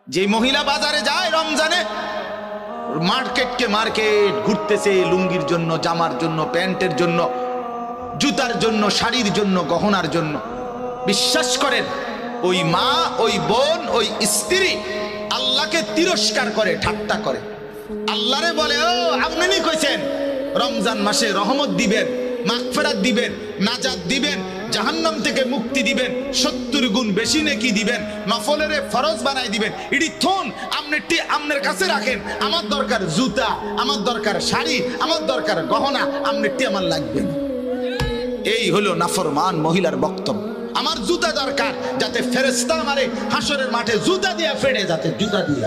যে মহিলা বাজারে যায় রমজানে, মার্কেটকে মার্কেট ঘুরতেছে লুঙ্গির জন্য, জামার জন্য, প্যান্টের জন্য, জুতার জন্য, শাড়ির জন্য, গহনার জন্য, বিশ্বাস করেন ওই মা, ওই বোন, ওই স্ত্রী আল্লাহকে তিরস্কার করে, ঠাট্টা করে। আল্লাহরে বলে, ও আপনি নি কইছেন রমজান মাসে রহমত দিবেন, মাগফিরাত দিবেন, নাজাত দিবেন, জাহান্নাম থেকে মুক্তি দিবেন, 70 গুণ বেশি নেকি দিবেন, নফলের ফরজ বানাই দিবেন। ইডি থন আমনেরটি আমনের কাছে রাখেন। আমার দরকার জুতা, আমার দরকার শাড়ি, আমার দরকার গহনা, আমনেরটি আমার লাগবে না। এই হলো নাফরমান মহিলার বক্তব্য। আমার জুতা দরকার, যাতে ফেরেশতা আমারে হাসরের মাঠে জুতা দিয়া ফেড়ে, যাতে জুতা দিয়া